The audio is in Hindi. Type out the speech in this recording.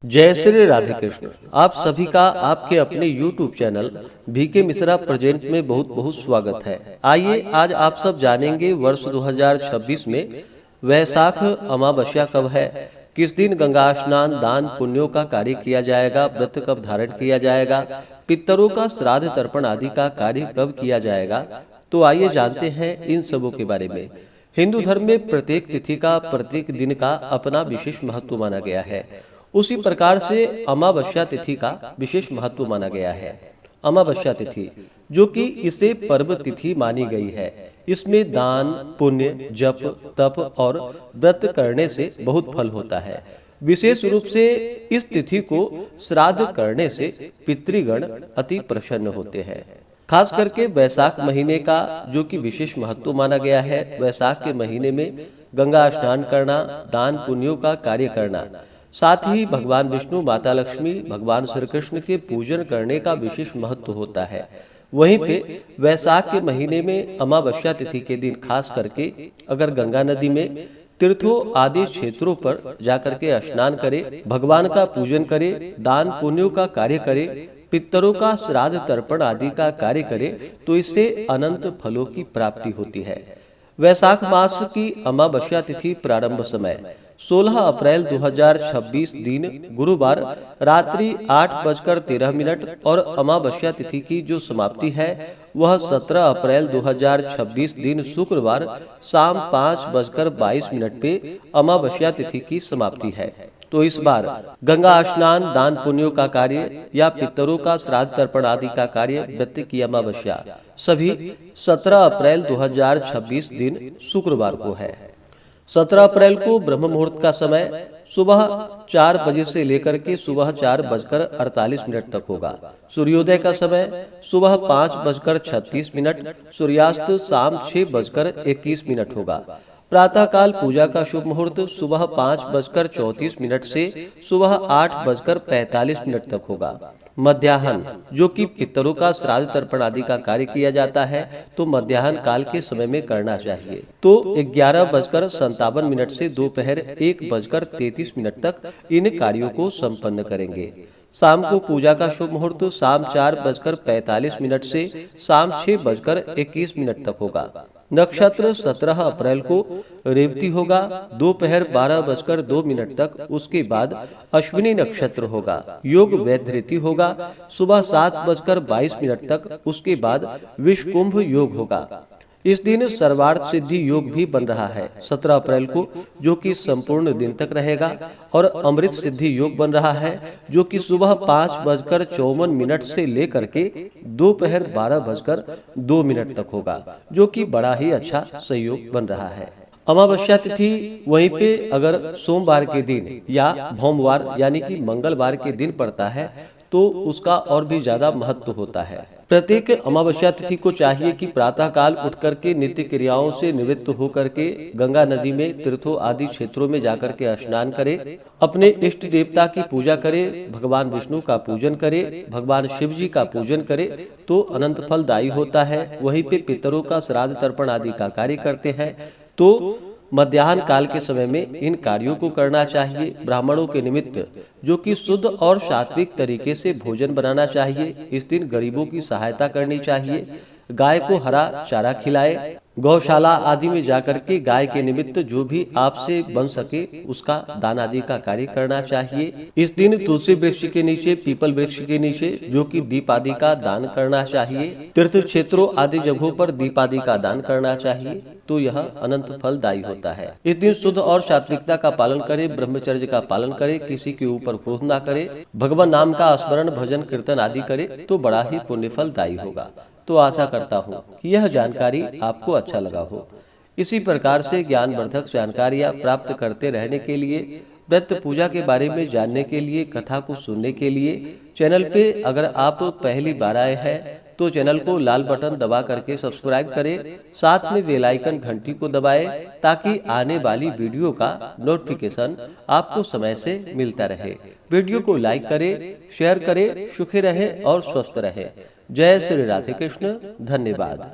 जय श्री राधे कृष्ण। आप सभी का आपके अपने YouTube channel BK Mishra present में बहुत बहुत स्वागत है। आइए आज आप सब जानेंगे वर्ष 2026 में वैशाख अमावस्या कब है, किस दिन गंगा स्नान दान पुण्यों का कार्य किया जाएगा, व्रत कब धारण किया जाएगा, पितरों का श्राद्ध तर्पण आदि का कार्य कब किया जाएगा। तो आइए जानते हैं इन सबों के बारे में। हिंदू धर्म में प्रत्येक तिथि का प्रत्येक दिन का अपना विशेष महत्व माना गया है। उसी प्रकार से अमावस्या तिथि का विशेष महत्व माना गया है। अमावस्या तिथि जो कि इसे पर्व तिथि मानी गई है, इसमें दान पुण्य जप तप और व्रत करने से बहुत फल होता है। विशेष रूप से इस तिथि को श्राद्ध करने से पितृगण अति प्रसन्न होते हैं। खास करके वैशाख महीने का जो कि विशेष महत्व माना गया है। वैशाख के महीने में गंगा स्नान करना, दान पुण्यों का कार्य करना, साथ ही भगवान विष्णु, माता लक्ष्मी, भगवान श्री कृष्ण के पूजन करने का विशेष महत्व होता है। वहीं पे वैशाख के महीने में अमावस्या तिथि के दिन खास करके अगर गंगा नदी में तीर्थों आदि क्षेत्रों पर जाकर के स्नान करे, भगवान का पूजन करे, दान पुण्यों का कार्य करे, पितरों का श्राद्ध तर्पण आदि का कार्य करे, तो इससे अनंत फलों की प्राप्ति होती है। वैशाख मास की अमावस्या तिथि प्रारंभ समय 16 अप्रैल 2026 दिन गुरुवार रात्रि 8:13 और अमावस्या तिथि की जो समाप्ति है वह 17 अप्रैल 2026 दिन शुक्रवार शाम 5:22 पे अमावस्या तिथि की समाप्ति है। तो इस बार गंगा स्नान दान पुण्यों का कार्य या पितरों का श्राद्ध तर्पण आदि का कार्य व्रत की अमावस्या सभी 17 अप्रैल 2026 दिन शुक्रवार को है। 17 अप्रैल को ब्रह्म मुहूर्त का समय सुबह 4 बजे से लेकर के सुबह 4:48 तक होगा। सूर्योदय का समय सुबह 5:36, सूर्यास्त शाम 6:21 होगा। प्रातः काल पूजा का शुभ मुहूर्त सुबह 5:34 से सुबह 8:45 तक होगा। मध्याह्न जो कि पितरों का श्राद्ध तर्पण आदि का कार्य किया जाता है, तो मध्याह्न काल के समय में करना चाहिए। तो 11:57 से दोपहर 1:33 तक इन कार्यों को संपन्न करेंगे। शाम को पूजा का शुभ मुहूर्त शाम 4:45 से शाम 6:21 तक होगा। नक्षत्र 17 अप्रैल को रेवती होगा दोपहर 12:02 तक। उसके बाद अश्विनी नक्षत्र होगा। योग वैधृति होगा सुबह 7:22 तक। उसके बाद विषकुंभ योग होगा। इस दिन सर्वार्थ सिद्धि योग भी बन रहा है 17 अप्रैल को, जो कि संपूर्ण दिन तक रहेगा। और अमृत सिद्धि योग बन रहा है जो कि सुबह 5:54 से लेकर के दोपहर 12:02 तक होगा, जो कि बड़ा ही अच्छा संयोग बन रहा है। अमावस्या तिथि वहीं पे अगर सोमवार के दिन या भोमवार यानी कि मंगलवार के दिन पड़ता है तो उसका और भी ज्यादा महत्व होता है। प्रत्येक अमावस्या तिथि को चाहिए कि प्रातः काल उठ करके नित्य क्रियाओं से निवृत्त होकर के गंगा नदी में तीर्थों आदि क्षेत्रों में जाकर के स्नान करे, अपने इष्ट देवता की पूजा करे, भगवान विष्णु का पूजन करे, भगवान शिव जी का पूजन करे, तो अनंत फलदायी होता है। वहीं पे पितरों का श्राद्ध तर्पण आदि का कार्य करते हैं, तो मध्याह्न काल के समय में इन कार्यों को करना चाहिए। ब्राह्मणों के निमित्त जो कि शुद्ध और सात्विक तरीके से भोजन बनाना चाहिए। इस दिन गरीबों की सहायता करनी चाहिए। गाय को हरा चारा खिलाए, गौशाला आदि में जाकर के गाय के निमित्त जो भी आपसे बन सके उसका दान आदि का कार्य करना चाहिए। इस दिन तुलसी वृक्ष के नीचे, पीपल वृक्ष के नीचे जो कि दीप आदि का दान करना चाहिए। तीर्थ क्षेत्रों आदि जगहों पर दीप आदि का दान करना चाहिए, तो यह अनंत फलदायी होता है। इस दिन शुद्ध और सात्विकता का पालन करे, ब्रह्मचर्य का पालन करे, किसी के ऊपर क्रोध ना करे, भगवान नाम का स्मरण भजन कीर्तन आदि करे, तो बड़ा ही पुण्य फलदायी होगा। तो आशा करता हूँ कि यह जानकारी आपको अच्छा लगा हो। इसी प्रकार से ज्ञानवर्धक जानकारियाँ प्राप्त करते रहने के लिए, व्रत पूजा के बारे में जानने के लिए, कथा को सुनने के लिए चैनल पे अगर आप पहली बार आए हैं तो चैनल को लाल बटन दबा करके सब्सक्राइब करें, साथ में बेल आइकन घंटी को दबाएं ताकि आने वाली वीडियो का नोटिफिकेशन आपको समय से मिलता रहे। वीडियो को लाइक करें, शेयर करें। सुखी रहें और स्वस्थ रहें। जय श्री राधे कृष्ण। धन्यवाद।